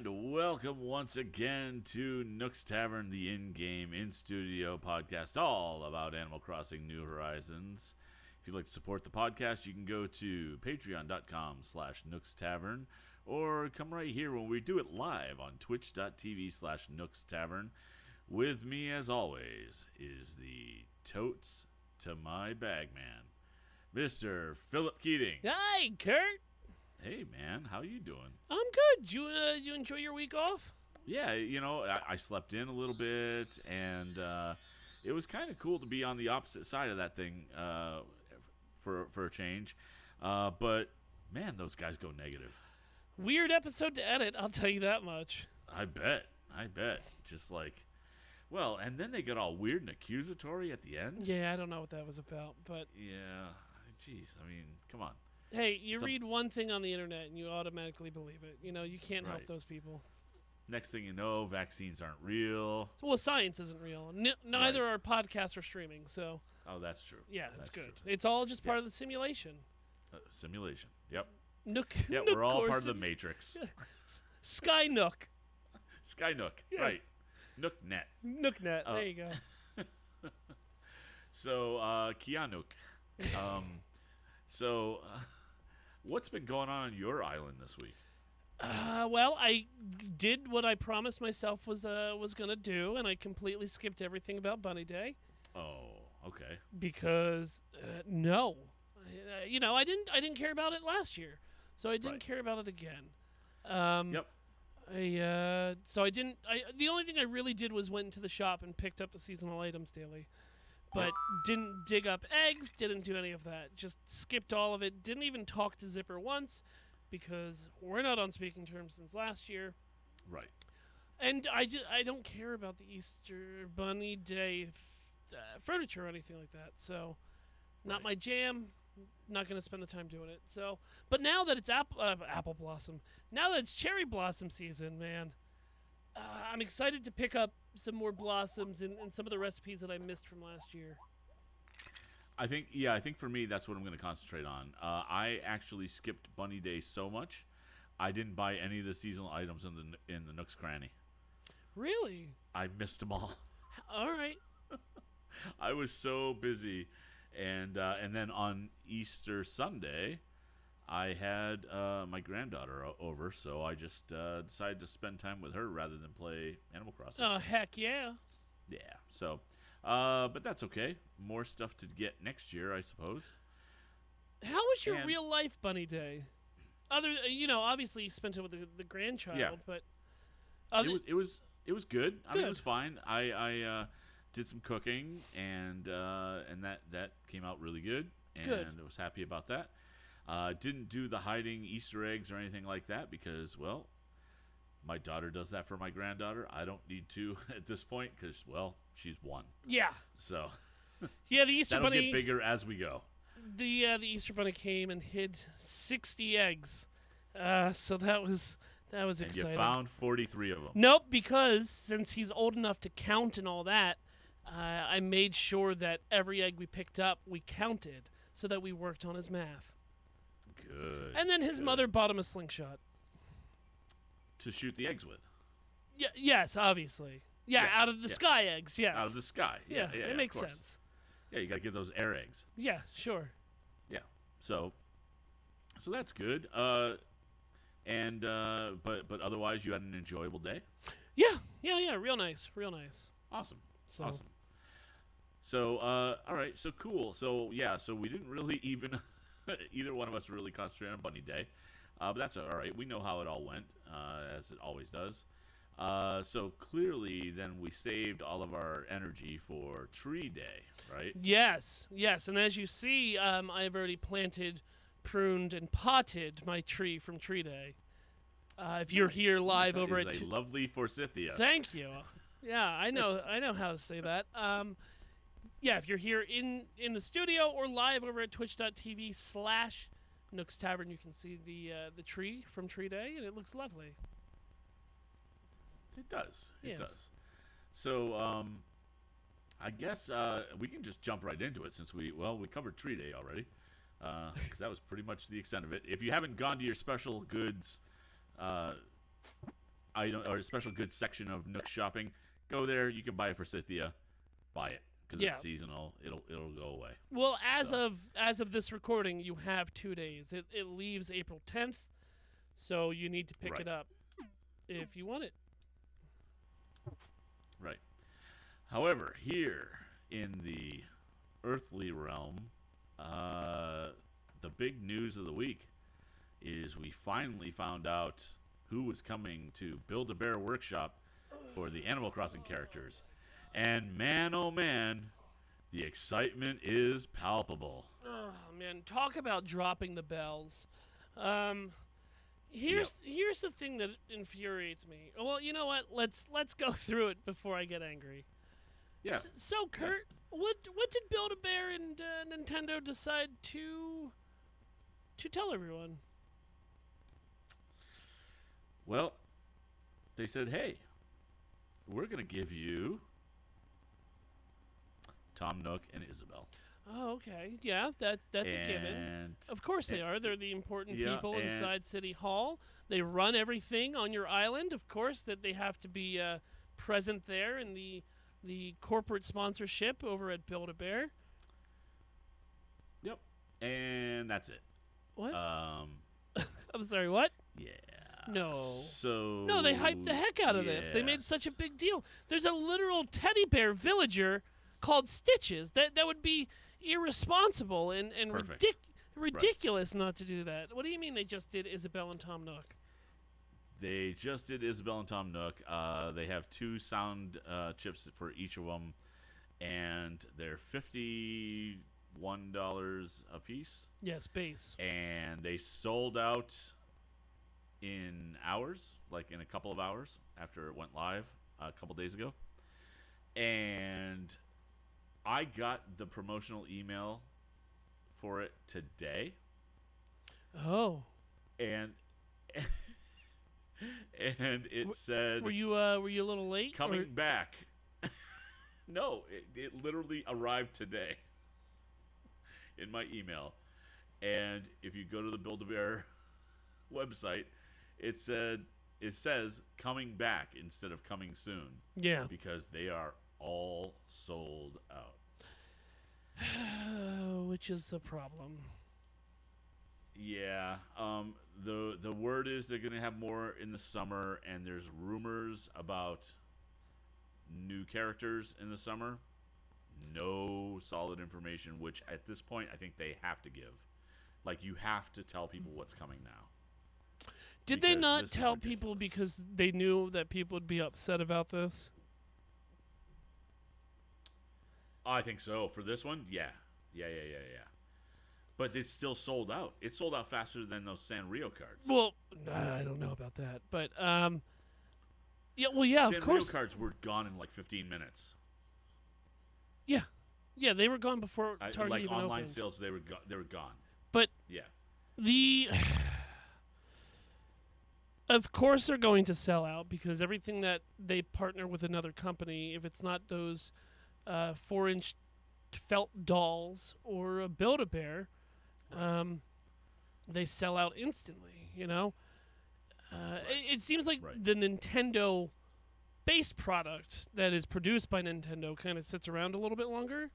And welcome once again to Nook's Tavern, the in-game, in-studio podcast all about Animal Crossing New Horizons. If you'd like to support the podcast, you can go to patreon.com/Nook's Tavern or come right here when we do it live on twitch.tv/Nook's Tavern. With me, as always, is the totes to my bagman, Mr. Philip Keating. Hi, Kurt. Hey, man, how you doing? I'm good. You enjoy your week off? Yeah, I slept in a little bit, and it was kind of cool to be on the opposite side of that thing for a change. But, man, those guys go negative. Weird episode to edit, I'll tell you that much. I bet. Just like, well, and then they got all weird and accusatory at the end. Yeah, I don't know what that was about, but... Yeah, jeez, I mean, come on. Hey, you read one thing on the internet and you automatically believe it. You can't help Right. those people. Next thing you know, vaccines aren't real. Well, science isn't real. Neither are podcasts or streaming, so... Oh, that's true. Yeah, that's it's good. True. It's all just part of the simulation. Simulation. Yep. Nook. Yeah, Nook we're all part of course. the Matrix. Sky Nook. Sky Nook. Yeah. Right. NookNet. NookNet. There you go. So, Keanu. What's been going on your island this week? Well, I did what I promised myself was gonna do, and I completely skipped everything about Bunny Day Oh, okay. because no, I didn't care about it last year, so I didn't Right. care about it again. Yep. So I didn't. The only thing I really did was went into the shop and picked up the seasonal items daily, but didn't dig up eggs. Didn't do any of that. Just skipped all of it. Didn't even talk to Zipper once, because we're not on speaking terms since last year. Right. And I don't care about the Easter Bunny Day furniture or anything like that. So, not Right. my jam. Not going to spend the time doing it. So, but now that it's apple blossom, now that it's cherry blossom season, man, I'm excited to pick up some more blossoms and some of the recipes that I missed from last year. I think for me that's what I'm going to concentrate on. I actually skipped Bunny Day so much, I didn't buy any of the seasonal items in the Nook's Cranny. Really? I missed them all. All right. I was so busy, and then on Easter Sunday, I had my granddaughter over, so I just decided to spend time with her rather than play Animal Crossing. Oh, heck yeah. Yeah, so, but that's okay. More stuff to get next year, I suppose. How was your And- real life Bunny Day? Obviously you spent it with the grandchild, Yeah. but It was good. I mean, it Good. was fine. I did some cooking, and that came out really good, and Good. I was happy about that. Didn't do the hiding Easter eggs or anything like that because, well, my daughter does that for my granddaughter. I don't need to at this point because, well, she's one. yeah, So yeah. The Easter that'll Bunny, get bigger as we go. the Easter Bunny came and hid 60 eggs. So that was And exciting. you found 43 of them. Nope, because since he's old enough to count and all that, I made sure that every egg we picked up we counted so that we worked on his math. Good. And then his good. mother bought him a slingshot. To shoot the eggs with. Yes, obviously. Yeah, Yeah, out of the yeah. sky eggs. Yes. Out of the sky. Yeah, Yeah, it of makes course. sense. Yeah, you got to get those air eggs. Yeah, sure. Yeah. So that's good. But otherwise, you had an enjoyable day. Yeah. Real nice. Awesome. So, Awesome. So all right. So cool. So yeah. So we didn't really even either one of us really concentrate on Bunny Day, but that's all right. We know how it all went, as it always does. So clearly, then we saved all of our energy for Tree Day, right? Yes. And as you see, I've already planted, pruned, and potted my tree from Tree Day. If you're here Nice. live That over is at... a lovely forsythia. Thank you. Yeah, I know how to say that. Yeah, if you're here in the studio or live over at twitch.tv/Nook's Tavern, you can see the tree from Tree Day, and it looks lovely. It does. It Yes. does. So, I guess we can just jump right into it since we covered Tree Day already, because that was pretty much the extent of it. If you haven't gone to your special goods item or a special goods section of Nook Shopping, go there. You can buy it for Scythia. Buy it because Yeah. it's seasonal. It'll go away. Well, as So. of this recording, you have 2 days. It leaves April 10th, so you need to pick Right. it up if you want it. Right. However, here in the earthly realm, the big news of the week is we finally found out who was coming to Build-A-Bear Workshop for the Animal Crossing characters. And man, oh man, the excitement is palpable. Oh man, talk about dropping the bells. Here's the thing that infuriates me. Well, you know what? Let's go through it before I get angry. Yeah. So Kurt, what did Build-A-Bear and Nintendo decide to tell everyone? Well, they said, hey, we're going to give you Tom Nook and Isabelle. Oh, okay. Yeah, that's a given. And Of course they are. They're the important yeah, people and- inside City Hall. They run everything on your island. Of course that they have to be present there in the corporate sponsorship over at Build-A-Bear. Yep. And that's it. What? Um, I'm sorry, what? yeah. No. So No, they hyped the heck out of this. They made such a big deal. There's a literal teddy bear villager called Stitches. That would be irresponsible and Perfect. ridiculous not to do that. What do you mean they just did Isabelle and Tom Nook? They just did Isabelle and Tom Nook. They have 2 sound chips for each of them, and they're $51 a piece. Yes, base. And they sold out in hours, like in a couple of hours after it went live a couple days ago. And I got the promotional email for it today, Oh. and and it said Were you a little late? coming or- back. No, it literally arrived today in my email. And if you go to the Build-A-Bear website, it says coming back instead of coming soon Yeah. because they are all sold out. Which is a problem. Yeah. The word is they're gonna have more in the summer, and there's rumors about new characters in the summer. No solid information, which at this point I think they have to give. Like, you have to tell people what's coming now. Did they Because not this is tell people ridiculous. because they knew that people would be upset about this? I think so. For this one, yeah. But it's still sold out. It sold out faster than those Sanrio cards. Well, I don't know about that, but yeah, well, yeah, Sanrio of course, cards were gone in like 15 minutes. yeah, they were gone before Target Like even online opened. sales, they were gone. But Yeah. Of course they're going to sell out because everything that they partner with another company, if it's not those 4-inch felt dolls or a Build-A-Bear, they sell out instantly, you know? It seems like Right. the Nintendo-based product that is produced by Nintendo kind of sits around a little bit longer,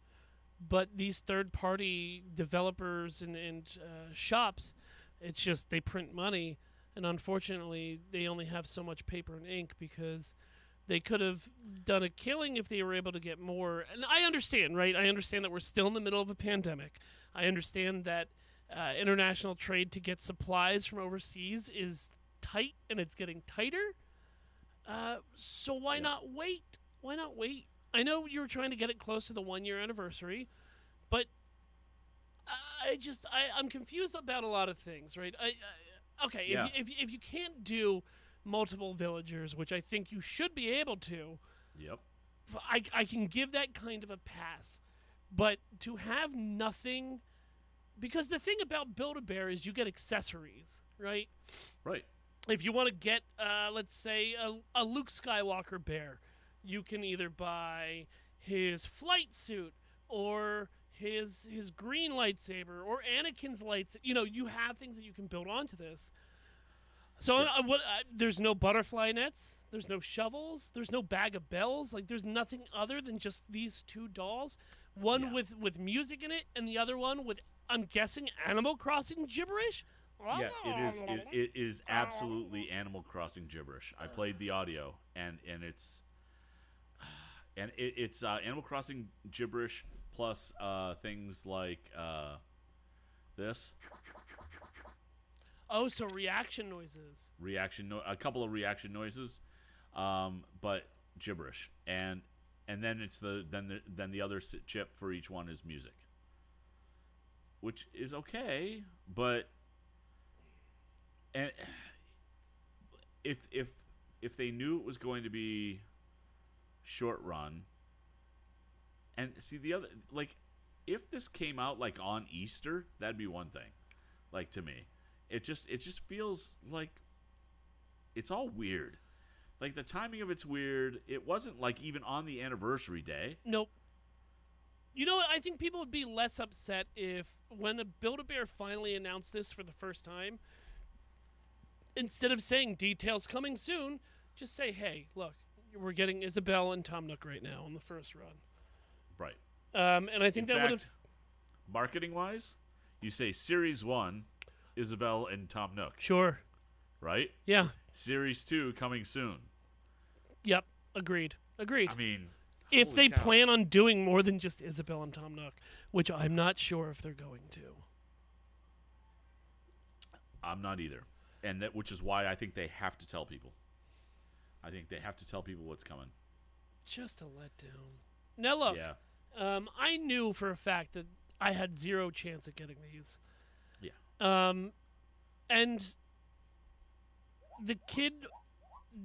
but these third-party developers and shops, it's just they print money, and unfortunately they only have so much paper and ink because they could have done a killing if they were able to get more. And I understand, right? I understand that we're still in the middle of a pandemic. I understand that international trade to get supplies from overseas is tight and it's getting tighter. So why Yeah. not wait? Why not wait? I know you were trying to get it close to the 1-year anniversary, but I'm confused about a lot of things, right? Okay, Yeah. if you can't do multiple villagers, which I think you should be able to, Yep. I can give that kind of a pass. But to have nothing, because the thing about Build-A-Bear is you get accessories, right? Right. If you want to get, let's say, a Luke Skywalker bear, you can either buy his flight suit or his green lightsaber or Anakin's lightsaber. You know, you have things that you can build onto this. So Yeah. there's no butterfly nets, there's no shovels, there's no bag of bells. Like there's nothing other than just these two dolls, one Yeah. with music in it, and the other one with, I'm guessing, Animal Crossing gibberish. Yeah, it is. It is absolutely Animal Crossing gibberish. I played the audio, and it's Animal Crossing gibberish plus things like this Oh, so reaction noises. a couple of reaction noises, but gibberish, and then it's then the other chip for each one is music, which is okay, but and if they knew it was going to be short run, and see the other, like, if this came out like on Easter, that'd be one thing. Like, to me, it just feels like it's all weird. Like, the timing of it's weird. It wasn't like even on the anniversary day. Nope. You know what? I think people would be less upset if, when a Build-A-Bear finally announced this for the first time, instead of saying details coming soon, just say, hey, look, we're getting Isabelle and Tom Nook right now on the first run. Right. And I think In that would have... fact, marketing-wise, you say Series 1, Isabelle and Tom Nook, Sure. right? Yeah. Series 2 coming soon. Yep. Agreed. I mean, If holy they cow. plan on doing more than just Isabelle and Tom Nook, which I'm not sure if they're going to. I'm not either. And which is why I think they have to tell people. I think they have to tell people what's coming. Just a letdown. Now look, Yeah. I knew for a fact that I had zero chance at getting these. Yeah. And the kid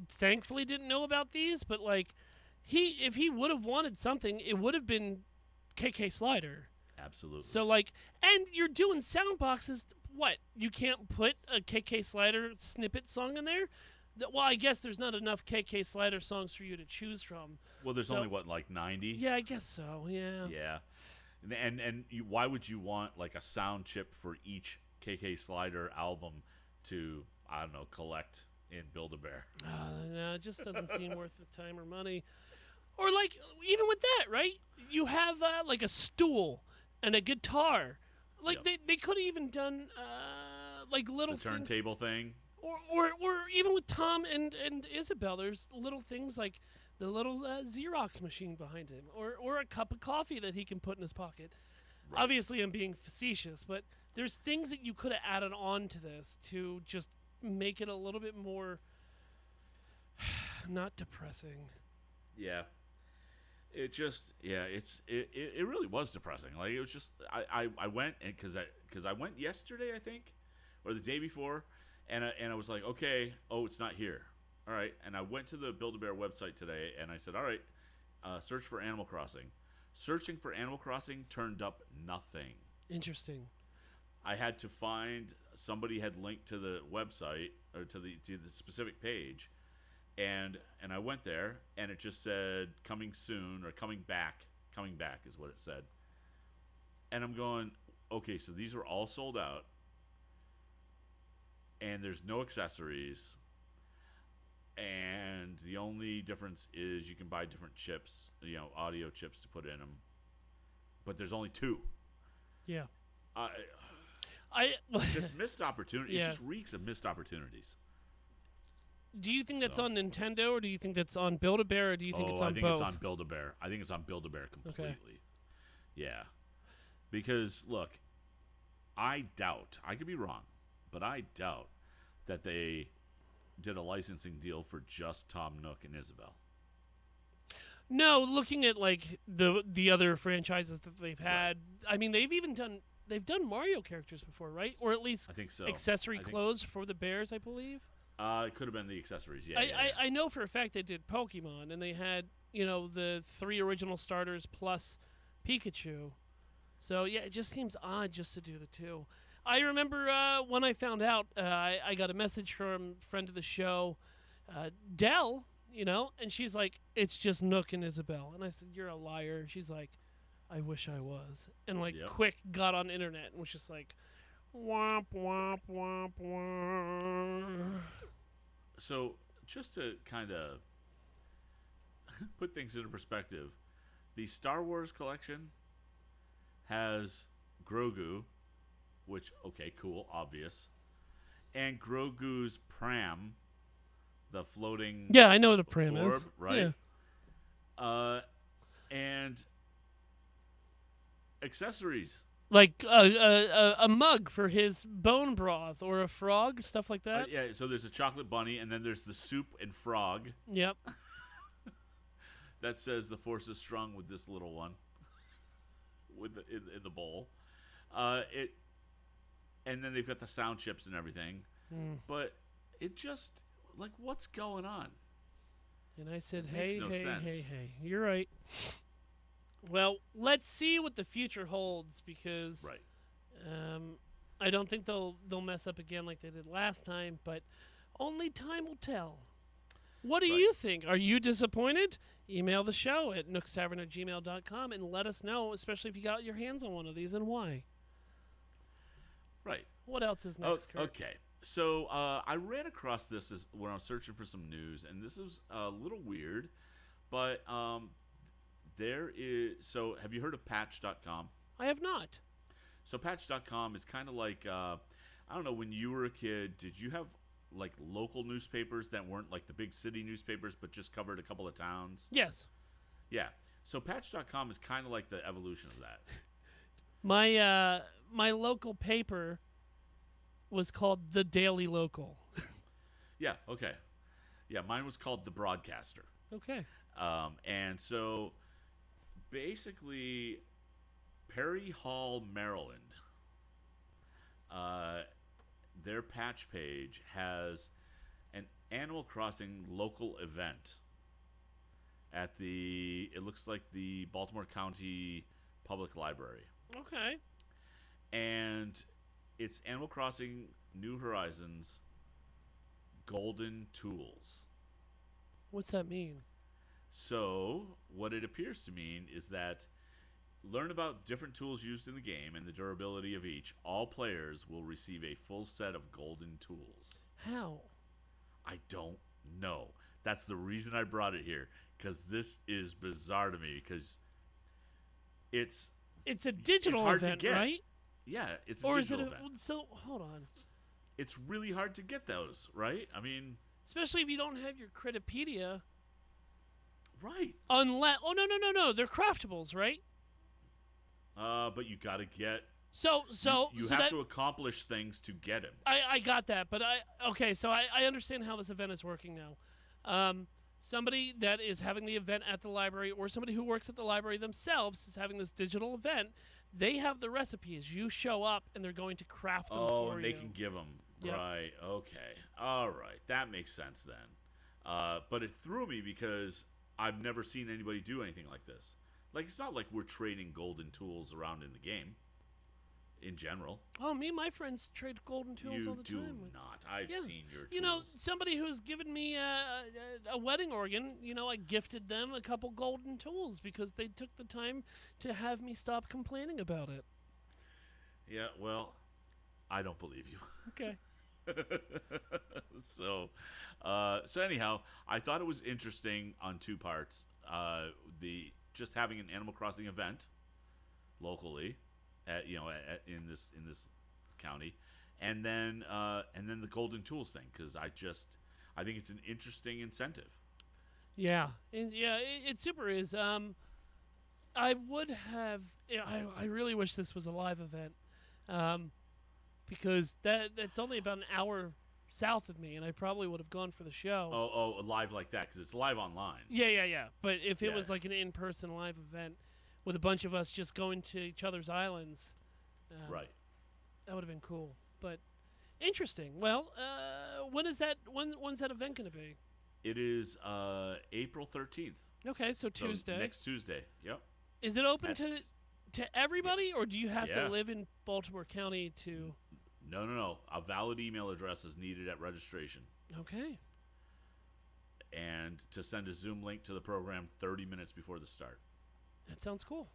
thankfully didn't know about these, but like if he would have wanted something, it would have been KK Slider. Absolutely. So like, and you're doing sound boxes. What? You can't put a KK Slider snippet song in there? Well, I guess there's not enough KK Slider songs for you to choose from. Well, there's So- only what, like 90? Yeah, I guess so. Yeah. Yeah. And why would you want like a sound chip for each KK Slider album to, I don't know, collect in Build-A-Bear? No, it just doesn't seem worth the time or money. Or like, even with that, right? You have like a stool and a guitar. Like Yep. they could have even done like little The things. turntable thing? Or even with Tom and Isabelle, there's little things like the little Xerox machine behind him, or a cup of coffee that he can put in his pocket. Right. Obviously, I'm being facetious, but there's things that you could have added on to this to just make it a little bit more not depressing. Yeah. It just, yeah, it really was depressing. Like, it was just, I went, and because I went yesterday, I think, or the day before, and I was like, okay, oh, it's not here. All right. And I went to the Build-A-Bear website today, and I said, all right, search for Animal Crossing. Searching for Animal Crossing turned up nothing. Interesting. I had to find, somebody had linked to the website, or to the specific page, and I went there, and it just said coming soon, or coming back is what it said. And I'm going, okay, so these are all sold out, and there's no accessories, and the only difference is you can buy different chips, audio chips to put in them, but there's only 2. Yeah. I just missed opportunity. Yeah. It just reeks of missed opportunities. Do you think that's So- on Nintendo, or do you think that's on Build-A-Bear, or do you think it's on I think both? it's on Build-A-Bear. I think it's on Build-A-Bear completely. Yeah. Because, look, I doubt, I could be wrong, but I doubt that they did a licensing deal for just Tom Nook and Isabelle. No, looking at like the other franchises that they've had, I mean, they've done Mario characters before, right? Or at least I think so. accessory I think- clothes for the bears, I believe. It could have been the accessories, yeah. I know for a fact they did Pokemon, and they had the 3 original starters plus Pikachu. So yeah, it just seems odd just to do the 2. I remember when I found out, I got a message from a friend of the show, Dell, and she's like, it's just Nook and Isabelle. And I said, you're a liar. She's like, I wish I was. And like Yep. quick got on internet and was just like, Womp womp womp womp. So, just to kind of put things into perspective, the Star Wars collection has Grogu, which, okay, cool, obvious, and Grogu's pram, the floating Yeah, I know what a pram orb, is. right? Yeah. And accessories. Like a mug for his bone broth or a frog, stuff like that. Yeah, so there's a chocolate bunny, and then there's the soup and frog Yep. that says the force is strong with this little one, with in the bowl. It, and then they've got the sound chips and everything, but it just like what's going on? And I said, It makes hey, no hey, sense. hey. You're right. Well, let's see what the future holds because Right. I don't think they'll mess up again like they did last time, but only time will tell. What do Right. you think? Are you disappointed? Email the show at nookstavern@gmail.com and let us know, especially if you got your hands on one of these and why. Right. What else is next, Kurt? Okay. So I ran across this when I was searching for some news, and this is a little weird, but there is. So have you heard of Patch.com? I have not. So Patch.com is kind of like I don't know. When you were a kid, did you have like local newspapers that weren't like the big city newspapers, but just covered a couple of towns? Yes. Yeah. So Patch.com is kind of like the evolution of that. My local paper was called The Daily Local. Yeah. Okay. Yeah. Mine was called The Broadcaster. Okay. And so basically, Perry Hall, Maryland, their patch page has an Animal Crossing local event at it looks like the Baltimore County Public Library. Okay. And it's Animal Crossing New Horizons Golden Tools. What's that mean? So, what it appears to mean is that learn about different tools used in the game and the durability of each. All players will receive a full set of golden tools. How? I don't know. That's the reason I brought it here, because this is bizarre to me, because it's a digital hard event, to get. right? Yeah, it's a Or is it digital event. so hold on. It's really hard to get those, right? I mean, Especially if you don't have your Credipedia. right. Unless no. They're craftables, right? But you got to get. So You so have that, to accomplish things to get him. I got that, but I understand how this event is working now. Somebody that is having the event at the library, or somebody who works at the library themselves, is having this digital event. They have the recipes. You show up, and they're going to craft them for you. Oh, and they can give them. Yep. Right. Okay. All right. That makes sense then. But it threw me because I've never seen anybody do anything like this. Like, it's not like we're trading golden tools around in the game. In general, Oh, me and my friends trade golden tools all you the do time. not. I've Yeah. seen your tools. You know, somebody who's given me a wedding organ, I gifted them a couple golden tools because they took the time to have me stop complaining about it. Yeah. Well, I don't believe you. Okay. So anyhow, I thought it was interesting on two parts. The just having an Animal Crossing event locally, in this county, and then the Golden Tools thing, because I think it's an interesting incentive. Yeah, and it super is. I would have. I really wish this was a live event, because that's only about an hour south of me, and I probably would have gone for the show. Oh, live like that, because it's live online. Yeah. But if it Yeah. was like an in-person live event with a bunch of us just going to each other's islands, Right. that would have been cool. But interesting. Well, when's that event going to be? It is April 13th. Okay, so So Tuesday. next Tuesday. Yep. Is it open That's- to everybody, or do you have Yeah. to live in Baltimore County to? No. A valid email address is needed at registration, Okay. and to send a Zoom link to the program 30 minutes before the start. That sounds cool.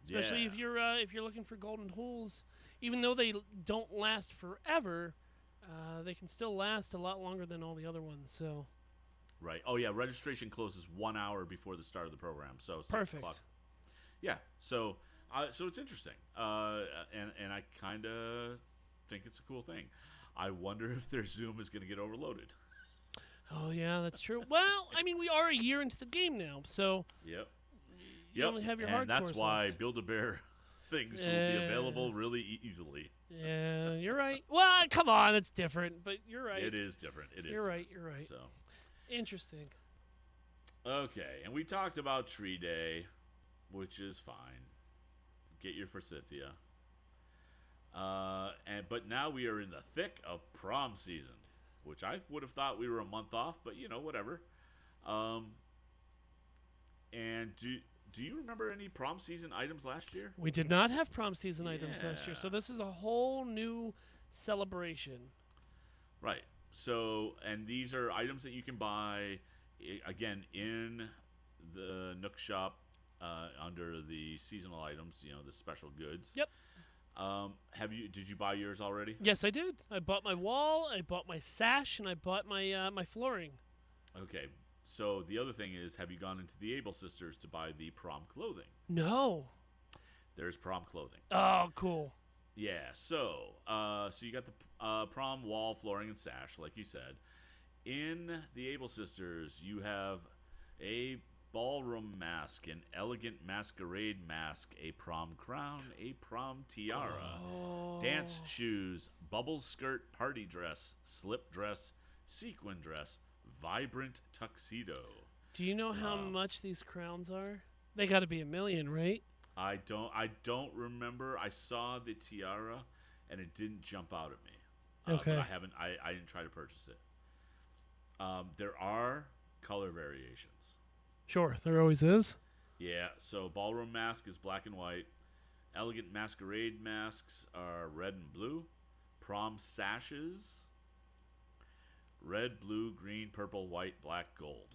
Especially Yeah. if you're looking for golden tools. even though they don't last forever, they can still last a lot longer than all the other ones. So Right. Oh yeah, registration closes 1 hour before the start of the program. So 6 perfect. o'clock. Yeah. So it's interesting. And I kind of think it's a cool thing. I wonder if their Zoom is going to get overloaded. Oh yeah, that's true. Well, I mean, we are a year into the game now, so Yep. you only have your and that's hardcores why left. Build-A-Bear things will be available really easily. Yeah, you're right. Well, come on, it's different, but you're right. It is different. It is. You're different. right. You're right. So, Interesting. okay, and we talked about Tree Day, which is fine. Get your forsythia. But now we are in the thick of prom season, which I would have thought we were a month off, but whatever. And do you remember any prom season items last year? We did not have prom season items last year, so Yeah. this is a whole new celebration. Right. So, and these are items that you can buy again in the Nook shop under the seasonal items, the special goods. Yep. Did you buy yours already? Yes, I did. I bought my wall, I bought my sash, and I bought my my flooring. Okay. So the other thing is, have you gone into the Able Sisters to buy the prom clothing? No. There's prom clothing. Oh, cool. Yeah. So you got the prom wall, flooring, and sash, like you said. In the Able Sisters, you have a ballroom mask, an elegant masquerade mask, a prom crown, a prom tiara, dance shoes, bubble skirt, party dress, slip dress, sequin dress, vibrant tuxedo. Do you know how much these crowns are? They got to be $1 million, right? I don't remember. I saw the tiara, and it didn't jump out at me. Okay. But I didn't try to purchase it. There are color variations. Sure, there always is. Yeah, so ballroom mask is black and white. Elegant masquerade masks are red and blue. Prom sashes, red, blue, green, purple, white, black, gold.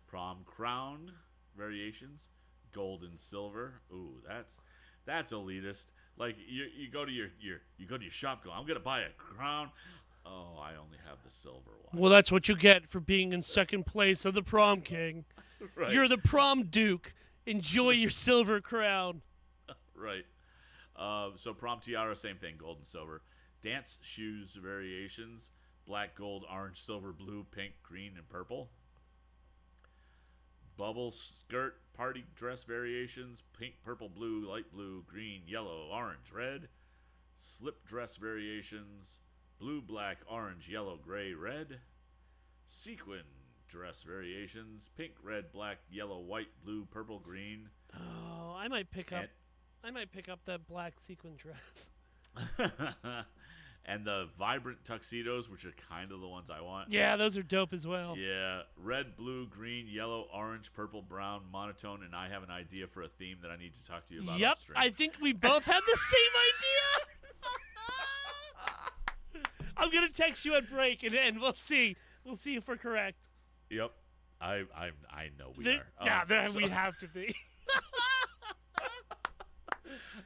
Prom crown variations, gold and silver. Ooh, that's elitist. Like you go to your shop, go, I'm gonna buy a crown. Oh, I only have the silver one. Well, that's what you get for being in second place of the Prom King. Right. You're the prom duke. Enjoy your silver crown. Right. So prom tiara, same thing, gold and silver. Dance shoes variations, black, gold, orange, silver, blue, pink, green, and purple. Bubble skirt party dress variations, pink, purple, blue, light blue, green, yellow, orange, red. Slip dress variations, blue, black, orange, yellow, gray, red. Sequin dress variations, pink, red, black, yellow, white, blue, purple, green. Oh, I might pick up that black sequin dress. And the vibrant tuxedos, which are kind of the ones I want. Yeah, those are dope as well. Yeah, red, blue, green, yellow, orange, purple, brown, monotone, and I have an idea for a theme that I need to talk to you about. Yep, upstream. I think we both had the same idea. I'm gonna text you at break, and we'll see. We'll see if we're correct. Yep, I know we are. Yeah, So- we have to be.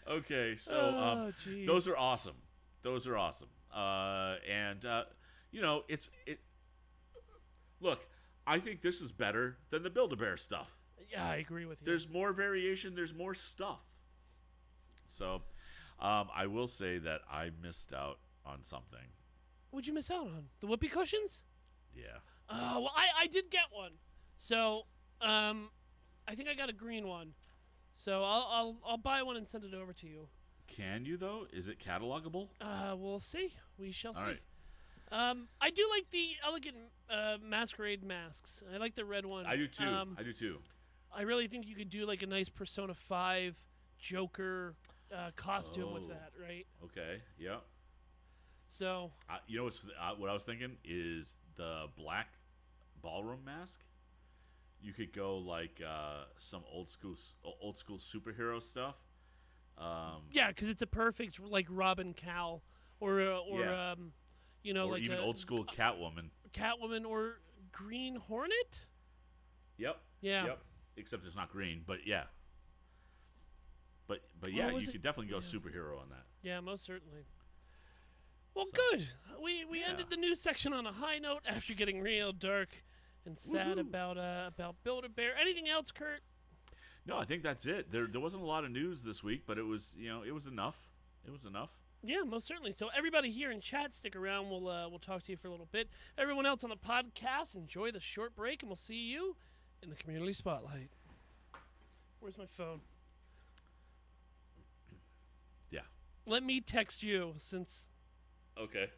Okay, so geez. those are awesome. Those are awesome. Look, I think this is better than the Build-A-Bear stuff. Yeah, I agree with you. There's more variation. There's more stuff. So, I will say that I missed out on something. What'd you miss out on? The whoopee cushions? Yeah. Oh, well, I did get one. So, I think I got a green one. So I'll buy one and send it over to you. Can you though? Is it catalogable? We'll see. We shall see. Right. I do like the elegant masquerade masks. I like the red one. I do too. I really think you could do like a nice Persona 5 Joker costume with that, right? Okay. Yeah. So. You know what I was thinking is the black ballroom mask. You could go like some old school superhero stuff. Yeah, because it's a perfect like Robin Cow, or or like even old school Catwoman or Green Hornet. Yep. Yeah. Yep. Except it's not green, but yeah. But yeah, was you it? could definitely go Yeah. superhero on that. Yeah, most certainly. Well, So, good. We yeah. ended the news section on a high note after getting real dark and sad Woohoo. about Build-A-Bear. Anything else, Kurt? No, I think that's it. There wasn't a lot of news this week, but it was it was enough. It was enough. Yeah, most certainly. So everybody here in chat, stick around. We'll talk to you for a little bit. Everyone else on the podcast, enjoy the short break, and we'll see you in the community spotlight. Where's my phone? Yeah. Let me text you since. Okay.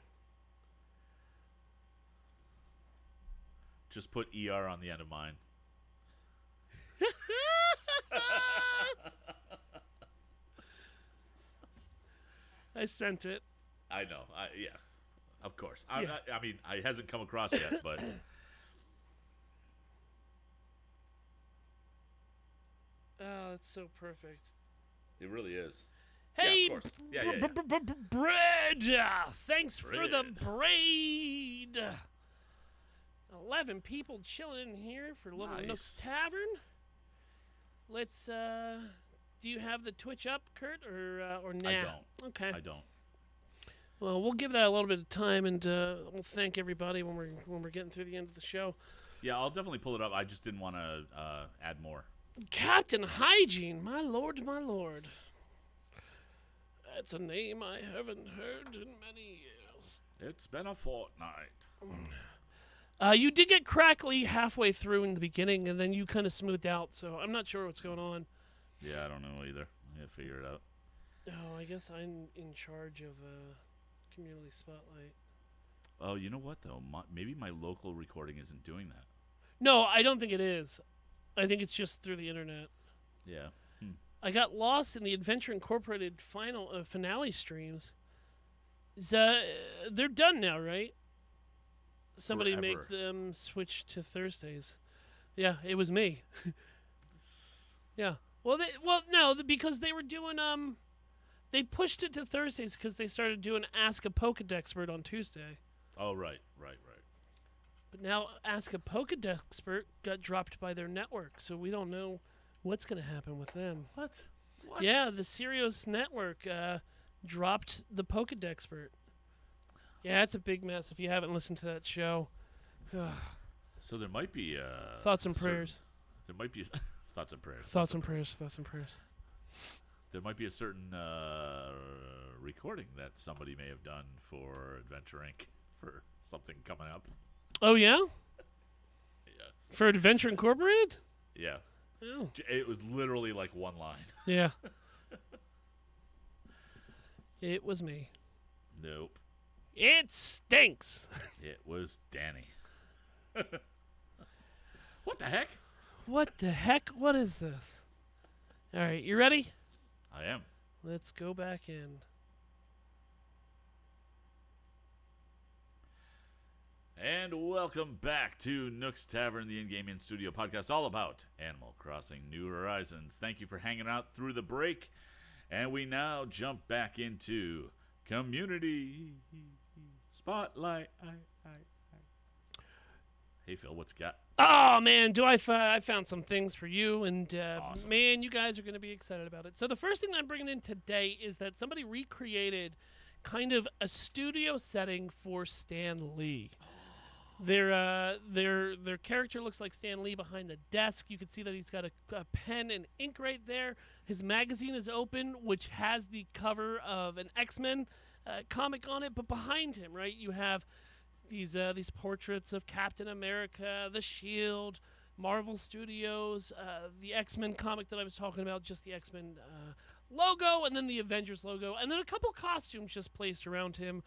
Just put ER on the end of mine. I sent it. I know. Yeah. Of course. Yeah. I mean, it hasn't come across yet, but Oh, that's so perfect. it really is. Hey, Yeah, of course. Yeah. Bread! Thanks for the Bread. braid. 11 people chilling in here for Little Nice. Nook's Tavern. Let's, do you have the Twitch up, Kurt, or nah? I don't. Okay. I don't. Well, we'll give that a little bit of time, and we'll thank everybody when we're getting through the end of the show. Yeah, I'll definitely pull it up. I just didn't want to add more. Captain Hygiene, my lord, my lord. That's a name I haven't heard in many years. It's been a fortnight. You did get crackly halfway through in the beginning, and then you kind of smoothed out, so I'm not sure what's going on. Yeah, I don't know either. I gotta figure it out. Oh, I guess I'm in charge of Community Spotlight. Oh, you know what though? Maybe my local recording isn't doing that. No, I don't think it is. I think it's just through the internet. Yeah. I got lost in the Adventure Incorporated finale streams. They're done now, right? Somebody Forever. make them switch to Thursdays. Yeah, it was me. Yeah. Well, because they were doing they pushed it to Thursdays because they started doing Ask a Pokedexpert on Tuesday. Oh, right. But now Ask a Pokedexpert got dropped by their network, so we don't know what's going to happen with them. What? Yeah, the Sirius network dropped the Pokedexpert. Yeah, it's a big mess if you haven't listened to that show. So there might be Thoughts and prayers. There might be thoughts and prayers. Thoughts and prayers. Thoughts and prayers. There might be a certain recording that somebody may have done for Adventure Inc. for something coming up. Oh, yeah? Yeah. For Adventure Incorporated? Yeah. Oh. It was literally like one line. Yeah. It was me. Nope. It stinks. It was Danny. What the heck? What the heck? What is this? All right, you ready? I am. Let's go back in. And welcome back to Nook's Tavern, the in-game in-studio podcast all about Animal Crossing New Horizons. Thank you for hanging out through the break. And we now jump back into Community Spotlight. Hey, Phil, what's got? Oh, man, I found some things for you, and Awesome. man, you guys are going to be excited about it. So the first thing I'm bringing in today is that somebody recreated kind of a studio setting for Stan Lee. Their character looks like Stan Lee behind the desk. You can see that he's got a pen and ink right there. His magazine is open, which has the cover of an X-Men comic on it. But behind him, right, you have these portraits of Captain America, the Shield, Marvel Studios, the X-Men comic that I was talking about, just the X-Men logo, and then the Avengers logo, and then a couple costumes just placed around him.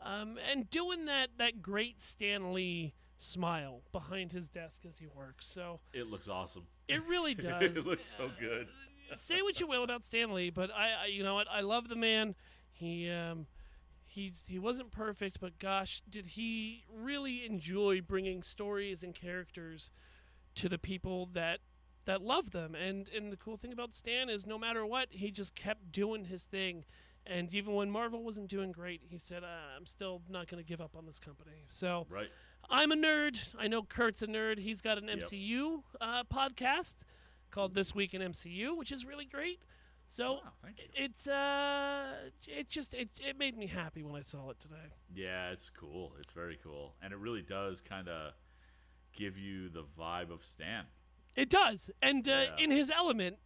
And doing that great Stan Lee smile behind his desk as he works. So It looks awesome. it really does. It looks so good. Say what you will about Stan Lee, but I you know what? I love the man. He wasn't perfect, but gosh, did he really enjoy bringing stories and characters to the people that love them. And the cool thing about Stan is no matter what, he just kept doing his thing. And even when Marvel wasn't doing great, he said, I'm still not going to give up on this company. So Right. I'm a nerd. I know Kurt's a nerd. He's got an MCU podcast called This Week in MCU, which is really great. So Wow, thank you. it made me happy when I saw it today. Yeah, it's cool. It's very cool, and it really does kind of give you the vibe of Stan. It does, and Yeah. in his element,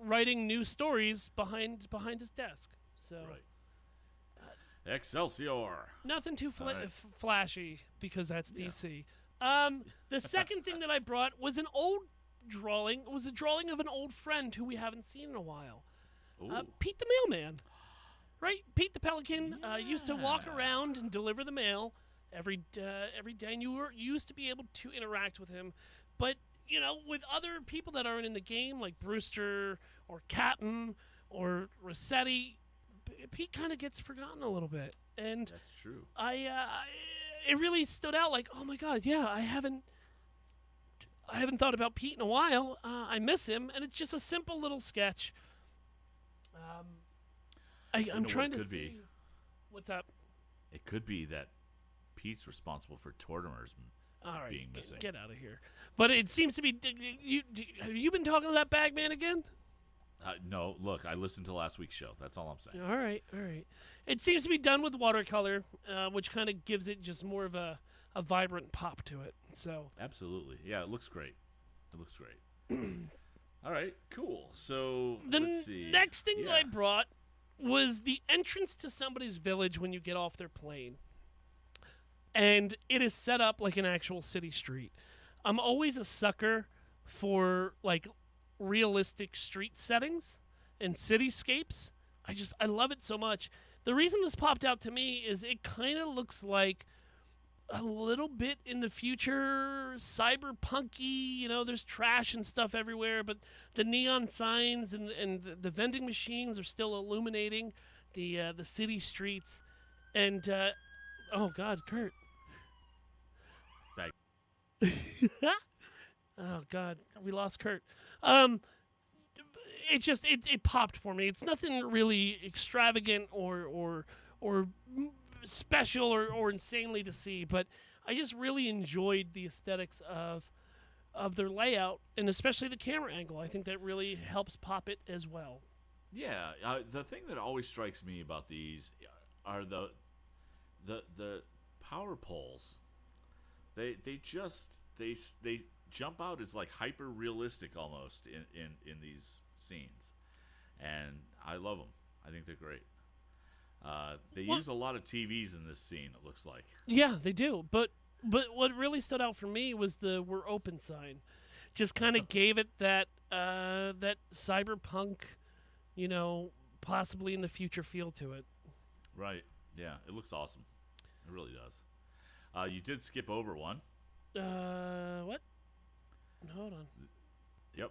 writing new stories behind his desk. So Right. Excelsior. nothing too Alright. flashy because that's Yeah. DC. The second thing that I brought was an old drawing. It was a drawing of an old friend who we haven't seen in a while. Ooh. Pete the Mailman. Right? Pete the Pelican used to walk Yeah. around and deliver the mail every day, and you used to be able to interact with him. But, with other people that aren't in the game, like Brewster or Captain or Rossetti, Pete kind of gets forgotten a little bit. And That's true. it really stood out like, oh my God, yeah, I haven't thought about Pete in a while. I miss him, and it's just a simple little sketch. I'm trying to could see. be. What's up? It could be that Pete's responsible for Tortimer's All right, being missing. get out of here. But it seems to be. Have you been talking to that Bagman again? No, look, I listened to last week's show. That's all I'm saying. All right. It seems to be done with watercolor, which kind of gives it just more of a vibrant pop to it. So Absolutely. Yeah, it looks great. All right, cool. So the let's see. next thing that I Yeah. brought was the entrance to somebody's village when you get off their plane. And it is set up like an actual city street. I'm always a sucker for like realistic street settings and cityscapes. I love it so much. The reason this popped out to me is it kind of looks like a little bit in the future, cyberpunky. There's trash and stuff everywhere, but the neon signs and the vending machines are still illuminating the city streets. And oh God, Kurt! Back. Oh God, we lost Kurt. It popped for me. It's nothing really extravagant or special or insanely to see, but I just really enjoyed the aesthetics of their layout and especially the camera angle. I think that really helps pop it as well. Yeah, the thing that always strikes me about these are the power poles. They jump out as like hyper realistic almost in these scenes, and I love them. I think they're great. They Well- use a lot of TVs in this scene. It looks like. Yeah, they do. But what really stood out for me was the "We're open" sign. Just kind of gave it that cyberpunk, possibly in the future feel to it. Right. Yeah, it looks awesome. It really does. You did skip over one. What? Hold on. Yep.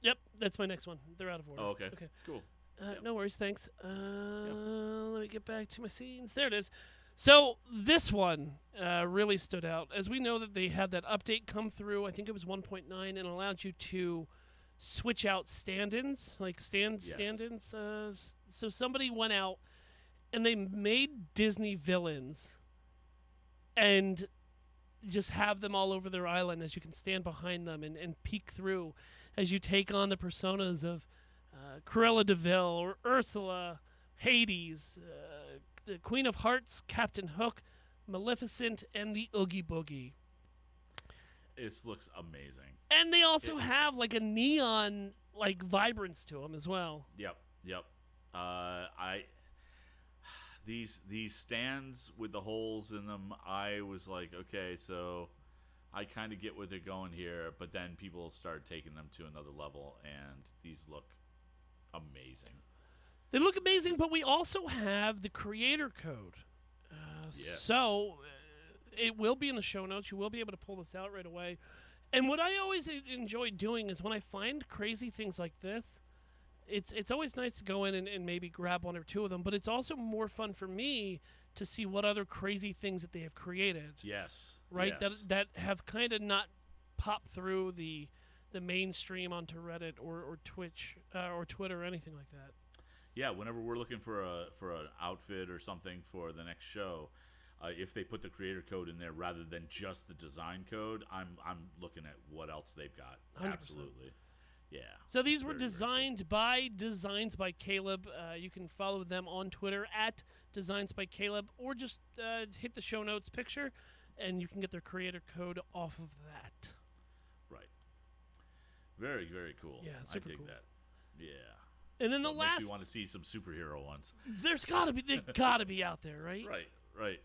Yep, that's my next one. They're out of order. Oh, okay. Okay. Cool. Yep. No worries, thanks. Let me get back to my scenes. There it is. So this one really stood out. As we know that they had that update come through, I think it was 1.9, and allowed you to switch out stand-ins, like Yes. stand-ins. So somebody went out and they made Disney villains and just have them all over their island as you can stand behind them and peek through as you take on the personas of Cruella de Vil or Ursula, Hades, the Queen of Hearts, Captain Hook, Maleficent, and the Oogie Boogie. It looks amazing. And they also have like a neon like vibrance to them as well. Yep. These stands with the holes in them, I was like, okay, so I kind of get where they're going here, but then people started taking them to another level, and these look amazing. They look amazing, but we also have the creator code. Yes. So it will be in the show notes. You will be able to pull this out right away. And what I always enjoy doing is when I find crazy things like this, it's always nice to go in and maybe grab one or two of them, but it's also more fun for me to see what other crazy things that they have created. Yes. Right? Yes. That have kind of not popped through the mainstream onto Reddit or Twitch or Twitter or anything like that. Yeah, whenever we're looking for an outfit or something for the next show, if they put the creator code in there rather than just the design code, I'm looking at what else they've got. 100%. Absolutely. Yeah. So these it's were very, very designed by Designs by Caleb. You can follow them on Twitter at Designs by Caleb, or just hit the show notes picture, and you can get their creator code off of that. cool. Right. Very, very cool. Yeah, I super dig cool. that. Yeah. And then So the it makes last, me want to see some superhero ones. they gotta be out there, right? Right.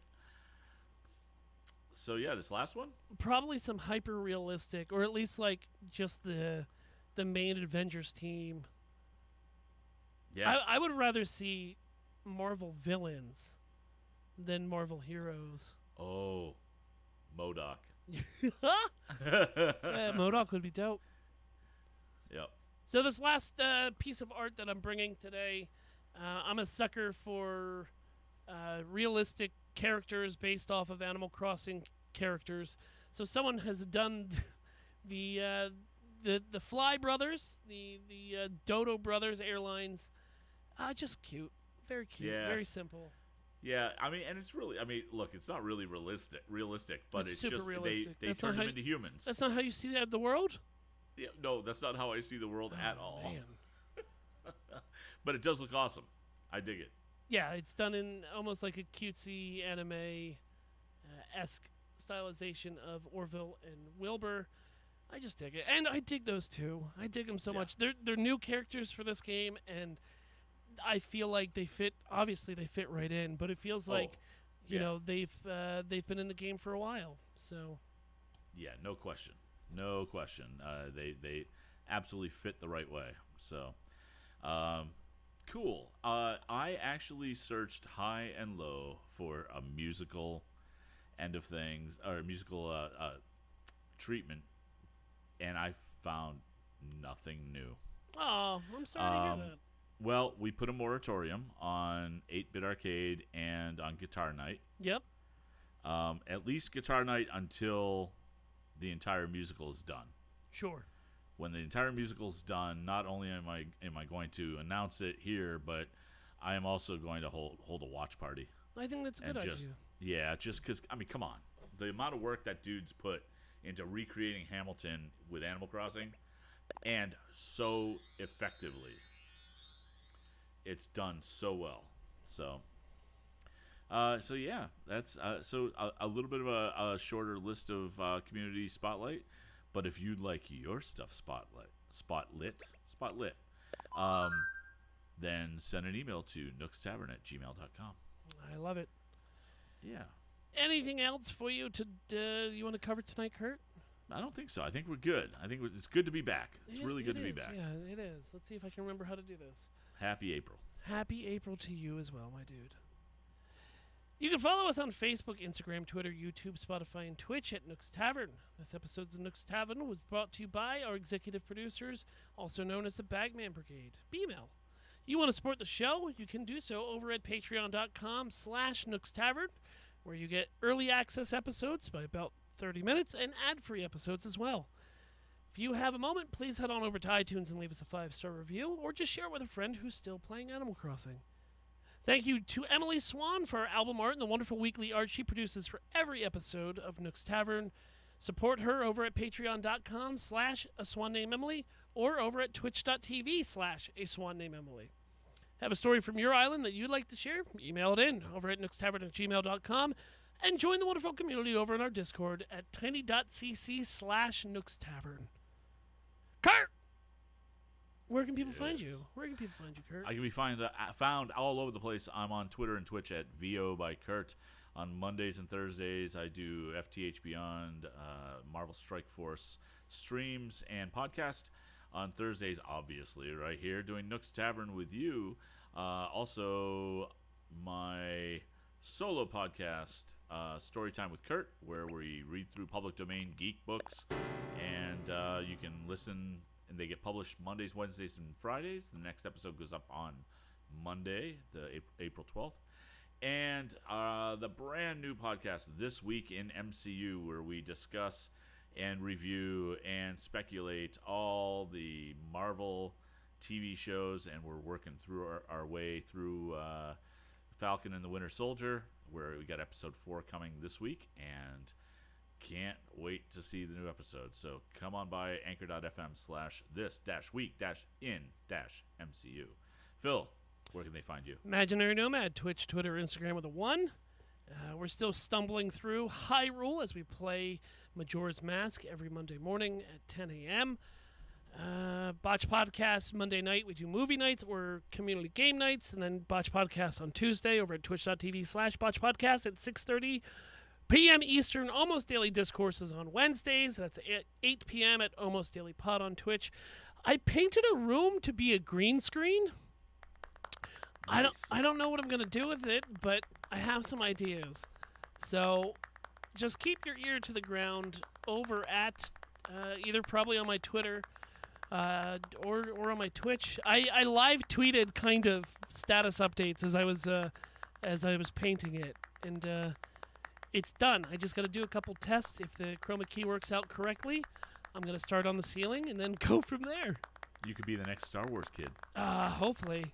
So yeah, this last one. Probably some hyper realistic, or at least like just the main Avengers team. Yeah. I would rather see Marvel villains than Marvel heroes. Oh, MODOK. Yeah, MODOK would be dope. Yep. So this last piece of art that I'm bringing today, I'm a sucker for realistic characters based off of Animal Crossing characters. So someone has done the Fly Brothers, the Dodo Brothers Airlines. Just cute, very cute, Yeah. very simple. Yeah, I mean, and it's really, I mean, look, it's not really realistic, but It's it's super just realistic. they That's turn not them how into humans. That's not how you see the world. Yeah, no, that's not how I see the world at all. Man. But it does look awesome. I dig it. Yeah, it's done in almost like a cutesy anime esque stylization of Orville and Wilbur. I just dig it, and I dig those two. I dig them so Yeah. much. They're new characters for this game, and I feel like they fit. Obviously, they fit right in, but it feels like you yeah. know they've been in the game for a while. So Yeah, no question. No question. They absolutely fit the right way. So, cool. I actually searched high and low for a musical end of things, or a musical treatment, and I found nothing new. oh, I'm sorry to hear that. Well, we put a moratorium on 8-Bit Arcade and on Guitar Night. Yep. At least Guitar Night until the entire musical is done. Sure. When the entire musical is done, not only am I going to announce it here, but I am also going to hold a watch party. I think that's a good idea. Yeah, just because, I mean, come on. The amount of work that dude's put into recreating Hamilton with Animal Crossing, and so effectively. It's done so well. So yeah, that's a little bit of a shorter list of community spotlight. But if you'd like your stuff spotlit, then send an email to nookstavern@gmail.com. I love it. Yeah. Anything else for you you want to cover tonight, Kurt? I don't think so. I think we're good. I think it's good to be back. It's really good to be back. Yeah, it is. Let's see if I can remember how to do this. Happy April. Happy April to you as well, my dude. You can follow us on Facebook, Instagram, Twitter, YouTube, Spotify, and Twitch at Nook's Tavern. This episode's of Nook's Tavern was brought to you by our executive producers, also known as the Bagman Brigade, BML. You want to support the show? You can do so over at patreon.com/Nook's Tavern, where you get early access episodes by about 30 minutes and ad-free episodes as well. If you have a moment, please head on over to iTunes and leave us a 5-star review, or just share it with a friend who's still playing Animal Crossing. Thank you to Emily Swan for our album art and the wonderful weekly art she produces for every episode of Nook's Tavern. Support her over at patreon.com/A Swan Named Emily, or over at twitch.tv/A Swan Named Emily. Have a story from your island that you'd like to share? Email it in over at nookstavern@gmail.com. And join the wonderful community over in our Discord at tiny.cc/Nook's Tavern. Kurt! Where can people find you? Where can people find you, Kurt? I can be found all over the place. I'm on Twitter and Twitch at VO by Kurt. On Mondays and Thursdays, I do FTH Beyond, Marvel Strike Force streams and podcast. On Thursdays, obviously, right here, doing Nook's Tavern with you. Also, my solo podcast, Storytime with Kurt, where we read through public domain geek books, and you can listen, and they get published Mondays, Wednesdays, and Fridays. The next episode goes up on Monday, the April 12th. And the brand new podcast, This Week in MCU, where we discuss and review and speculate all the Marvel TV shows, and we're working through our way through Falcon and the Winter Soldier, where we got episode 4 coming this week, and Can't wait to see the new episode. So come on by anchor.fm/this-week-in-MCU. Phil, where can they find you? Imaginary Nomad, Twitch, Twitter, Instagram with a 1. We're still stumbling through Hyrule as we play Majora's Mask every Monday morning at 10 a.m. Botch Podcast Monday night. We do movie nights or community game nights. And then Botch Podcast on Tuesday over at twitch.tv/Botch Podcast at 6:30 p.m. Eastern. Almost Daily Discourses on Wednesdays. That's at 8 p.m. at Almost Daily Pod on Twitch. I painted a room to be a green screen. Nice. I don't know what I'm going to do with it, but I have some ideas. So just keep your ear to the ground over at either probably on my Twitter or on my Twitch. I live tweeted kind of status updates as I was painting it, and it's done. I just got to do a couple tests. If the chroma key works out correctly, I'm going to start on the ceiling and then go from there. You could be the next Star Wars kid. Hopefully.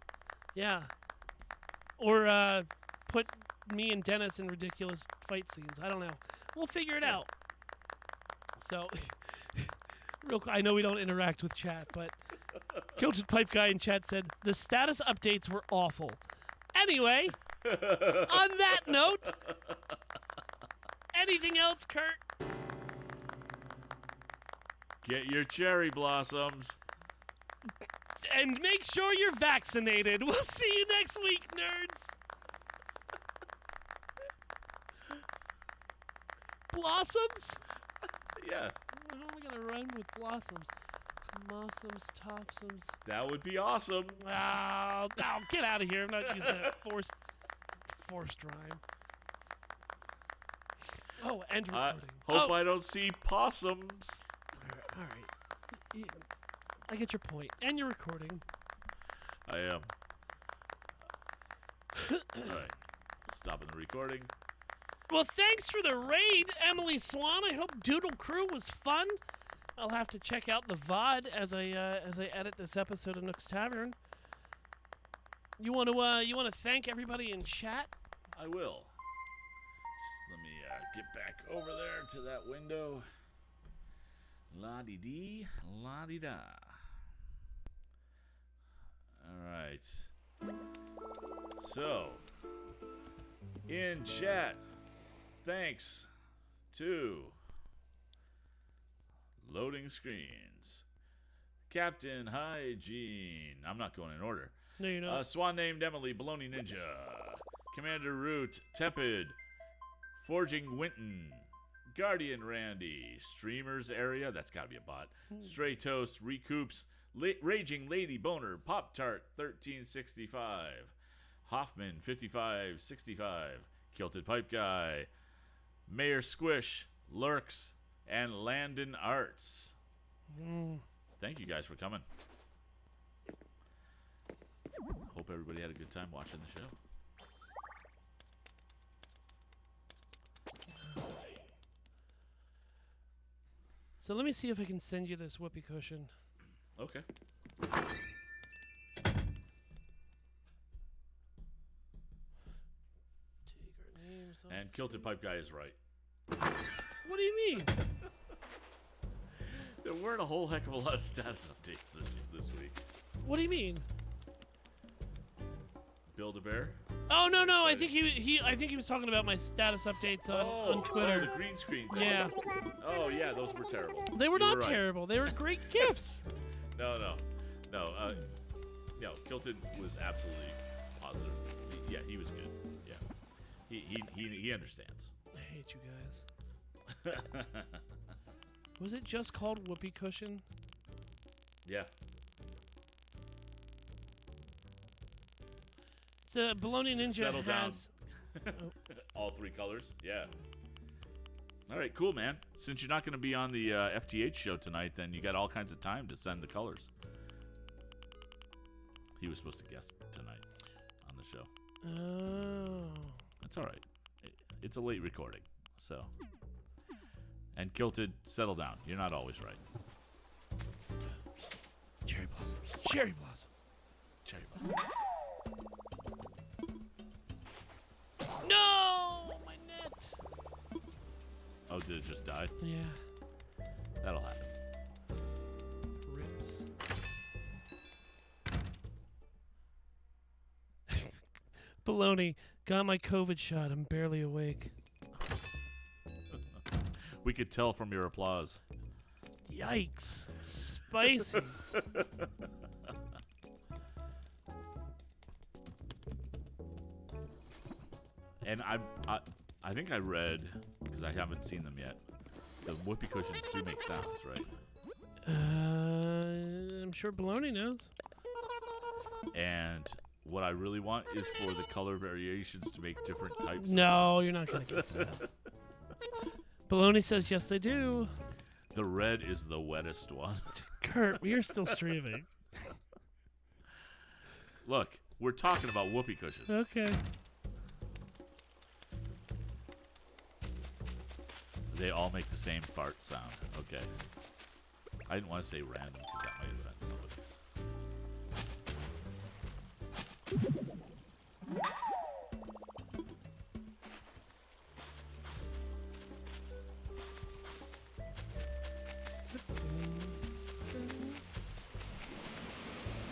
Yeah. Or put me and Dennis in ridiculous fight scenes. I don't know. We'll figure it out. So, real quick, I know we don't interact with chat, but Kilted Pipe Guy in chat said, the status updates were awful. Anyway, on that note, anything else, Kurt? Get your cherry blossoms. And make sure you're vaccinated. We'll see you next week, nerds. Blossoms? Yeah. How am I going to rhyme with blossoms? Blossoms, topsoms. That would be awesome. Oh, get out of here. I'm not using that forced rhyme. Oh, and recording. Hope I don't see possums. All right. I get your point. And you're recording. I am. All right. Stopping the recording. Well, thanks for the raid, Emily Swan. I hope Doodle Crew was fun. I'll have to check out the VOD as I edit this episode of Nook's Tavern. You want to thank everybody in chat? I will. Just let me get back over there to that window. La-dee-dee, la-dee-da. All right. So, in chat, thanks to Loading Screens, Captain Hygiene. I'm not going in order. No, you're not. Swan named Emily, Baloney Ninja, Commander Root, Tepid, Forging Winton, Guardian Randy, Streamers Area, that's got to be a bot, Stray Toast, Recoups, Raging Lady Boner, Pop Tart 1365, Hoffman 5565, Kilted Pipe Guy, Mayor Squish, Lurks, and Landon Arts. Thank you guys for coming. Hope everybody had a good time watching the show. So let me see if I can send you this whoopee cushion. Okay. Take our names off. And Kilted Pipe Guy is right. What do you mean? There weren't a whole heck of a lot of status updates this week. What do you mean? Build-A-Bear? Oh no! I think he was talking about my status updates on Twitter. Oh, the green screen. Yeah. Oh yeah, those were terrible. They were not right. terrible. They were great gifts. No. Kilted was absolutely positive. He was good. Yeah, he understands. I hate you guys. Was it just called whoopee cushion? Yeah. It's a Baloney Ninja Settle down. has. All three colors. Yeah. All right, cool, man. Since you're not going to be on the FTH show tonight, then you got all kinds of time to send the colors. He was supposed to guest tonight on the show. Oh. That's all right. It's a late recording, so. And Kilted, settle down. You're not always right. Cherry blossom. Cherry blossom. Cherry blossom. No, my net. Oh, did it just die? Yeah. That'll happen. Rips. Baloney. Got my COVID shot. I'm barely awake. We could tell from your applause. Yikes. Spicy. And I think I read, because I haven't seen them yet, the whoopee cushions do make sounds, right? I'm sure Baloney knows. And what I really want is for the color variations to make different types of No, sounds. you're not going to get that. Baloney says yes, they do. The red is the wettest one. Kurt, we are still streaming. Look, we're talking about whoopee cushions. Okay. They all make the same fart sound. Okay. I didn't want to say random because that might offend somebody.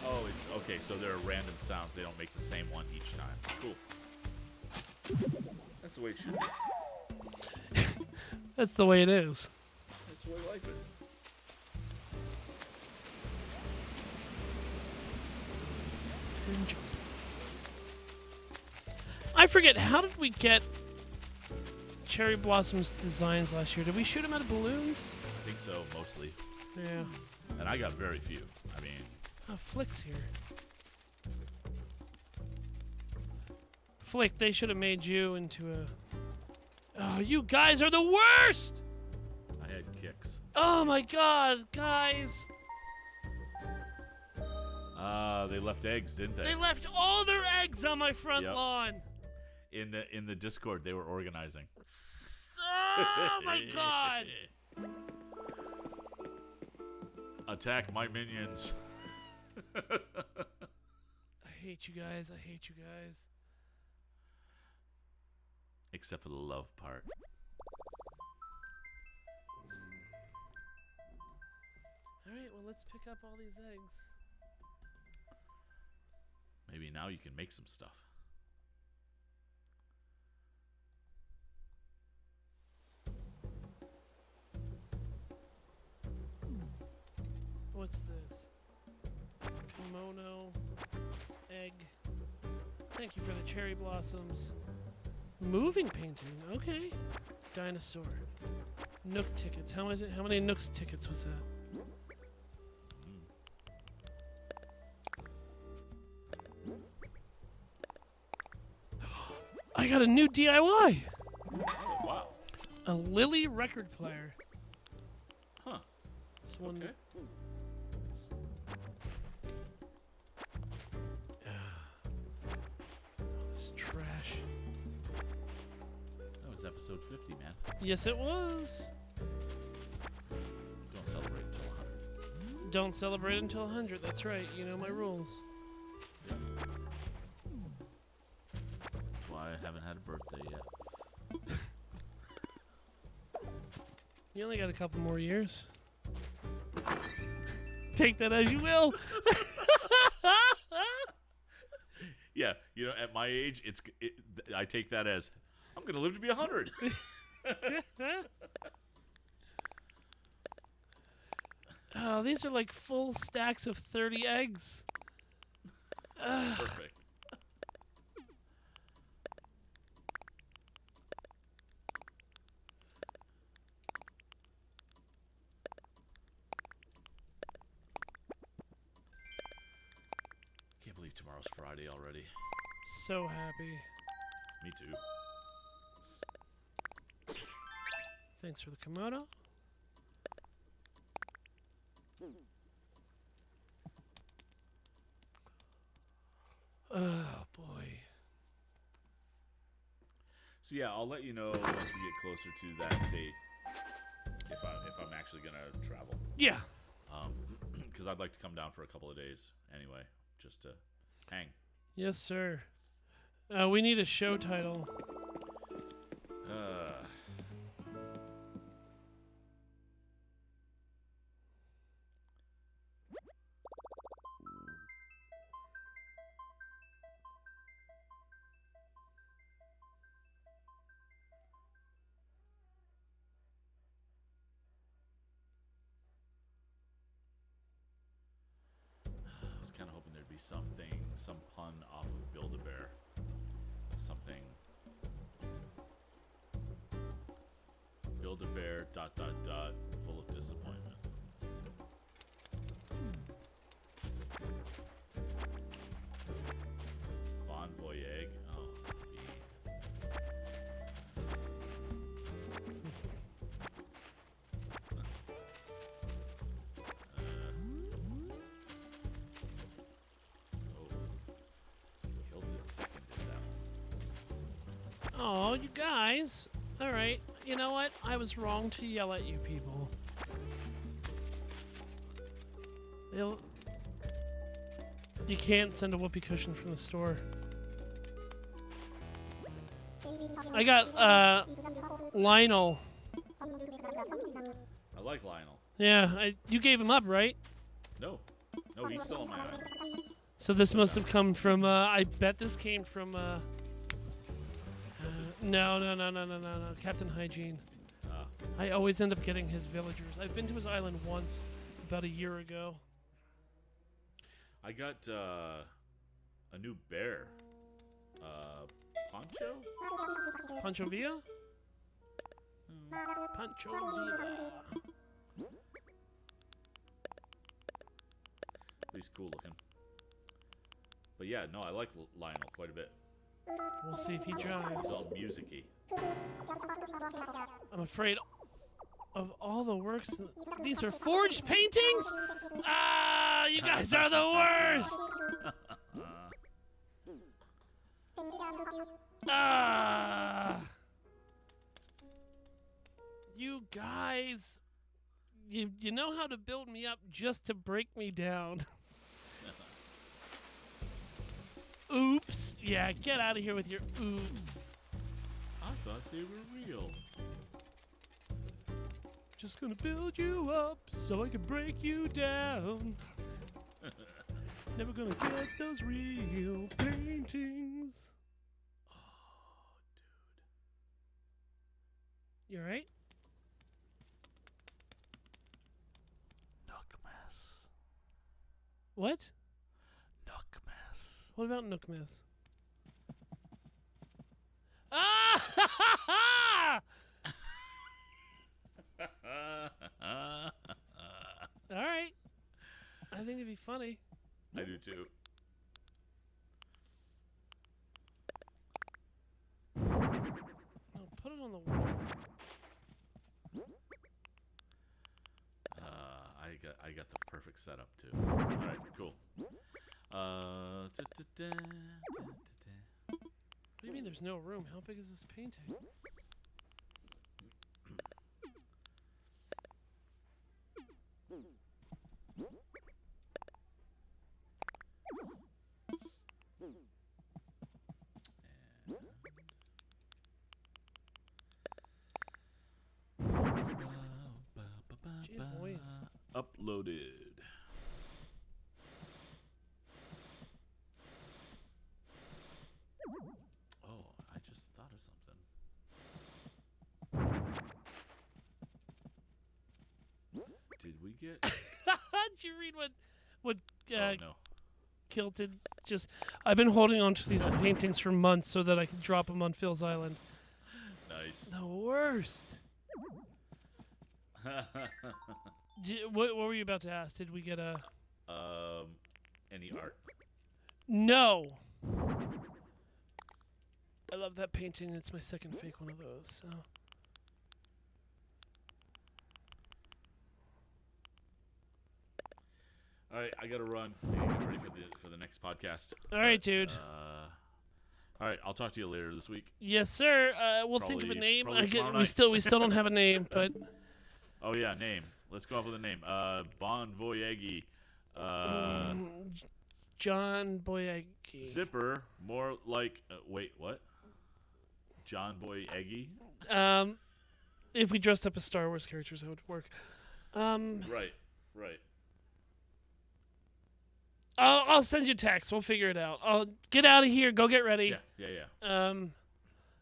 Oh, it's okay. So there are random sounds. They don't make the same one each time. Cool. That's the way it should be. That's the way it is. That's the way life is. I forget, how did we get Cherry Blossom's designs last year? Did we shoot them out of balloons? I think so, mostly. Yeah. And I got very few. I mean, Oh, Flick's here. Flick, they should have made you into a... Oh, you guys are the worst! I had kicks. Oh my god, guys! They left eggs, didn't they? They left all their eggs on my front Yep. lawn! In the Discord, they were organizing. Oh my god! Attack my minions. I hate you guys, I hate you guys. Except for the love part. Alright, well let's pick up all these eggs. Maybe now you can make some stuff. What's this? Kimono. Egg. Thank you for the cherry blossoms. Moving painting, okay. Dinosaur. Nook tickets. How many Nooks tickets was that? I got a new DIY! Oh, wow. A Lily record player. Huh. This one. Okay. This trash. That was episode 50, man. Yes, it was. Don't celebrate until 100. Don't celebrate until 100. That's right. You know my rules. That's why I haven't had a birthday yet. You only got a couple more years. Take that as you will. Yeah, you know, at my age, I take that as I'm going to live to be 100. Oh, these are like full stacks of 30 eggs. Perfect. Can't believe tomorrow's Friday already. So happy. Me too. Thanks for the Komodo. Oh boy. So yeah, I'll let you know once we get closer to that date if I'm actually gonna travel. Yeah. Because I'd like to come down for a couple of days anyway, just to hang. Yes, sir. We need a show title. something, some pun off of Build-A-Bear. Something. Build-A-Bear, ... full of disappointment. Bon Voyage. Oh, Kilted seconded that one. Oh, you guys. All right. You know what? I was wrong to yell at you people. You can't send a whoopee cushion from the store. I got Lionel. I like Lionel. Yeah, you gave him up, right? No, he's still on my island. So this must have come from. I bet this came from. No. Captain Hygiene. I always end up getting his villagers. I've been to his island once, about a year ago. I got a new bear. Poncho? Pancho Villa? Pancho Villa. He's cool looking. But yeah, no, I like Lionel quite a bit. We'll see if he drives. It's all music-y. I'm afraid of all the works. These are forged paintings? Ah, you guys are the worst! Ah! You guys, you know how to build me up just to break me down. Oops. Yeah, get out of here with your oops. I thought they were real. Just gonna build you up so I can break you down. Never gonna get those real paintings. Oh, dude. You alright? Nook mess. What? Nook mess. What about Nook Mess? Ah! Alright. I think it'd be funny. I do too. No, put it on the wall. I got the perfect setup too. Alright, cool. What do you mean there's no room? How big is this painting? Jeez Louise. Uploaded. Oh, I just thought of something. Did we get? Did you read what Oh no. Kilted just... I've been holding on to these paintings for months so that I can drop them on Phil's island. Nice. The worst. What were you about to ask? Did we get a... Any art? No. I love that painting. It's my second fake one of those. So. All right, I gotta run. I gotta get ready for the next podcast. All right, dude. All right, I'll talk to you later this week. Yes, sir. We'll think of a name. We still don't have a name, but. Oh yeah, name. Let's go up with a name. Bon Voyage. John Boyegi. Zipper. More like. Wait, what? John Boyegi. If we dressed up as Star Wars characters, that would work. Right. I'll send you a text. We'll figure it out. I'll get out of here. Go get ready. Yeah. All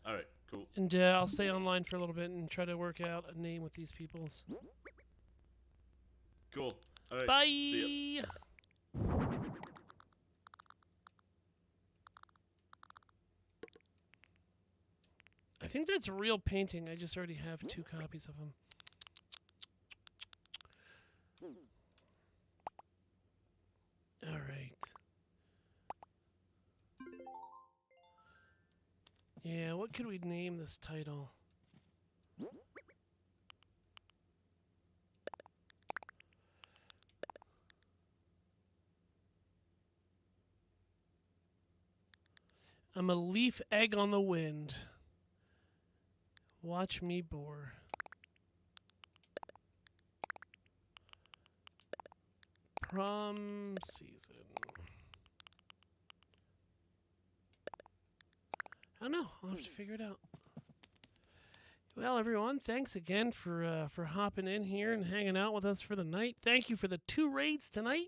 right, cool. And I'll stay online for a little bit and try to work out a name with these peoples. Cool. All right. Bye. See ya. think that's a real painting. I just already have 2 copies of them. All right. Yeah, what could we name this title? I'm a leaf egg on the wind. Watch me bore. Prom season. I don't know. I'll have to figure it out. Well, everyone, thanks again for hopping in here and hanging out with us for the night. Thank you for the 2 raids tonight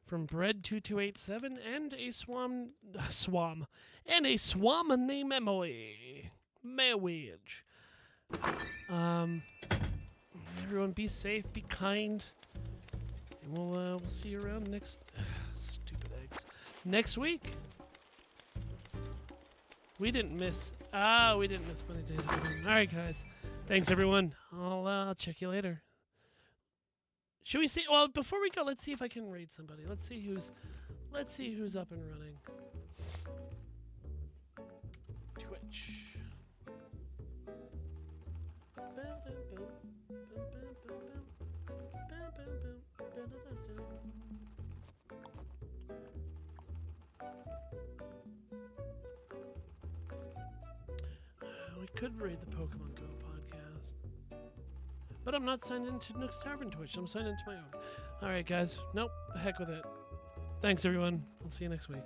from Bread2287 and a swam named Emily. Marriage. Everyone, be safe, be kind, and we'll see you around next. Stupid eggs. Next week. We didn't miss many days ago. All right, guys. Thanks, everyone. I'll check you later. Should we see? Well, before we go, let's see if I can raid somebody. Let's see who's up and running. Twitch. We could raid the Pokemon Go podcast. But I'm not signed into Nook's Tavern Twitch. I'm signed into my own. Alright, guys. Nope. The heck with it. Thanks, everyone. I'll see you next week.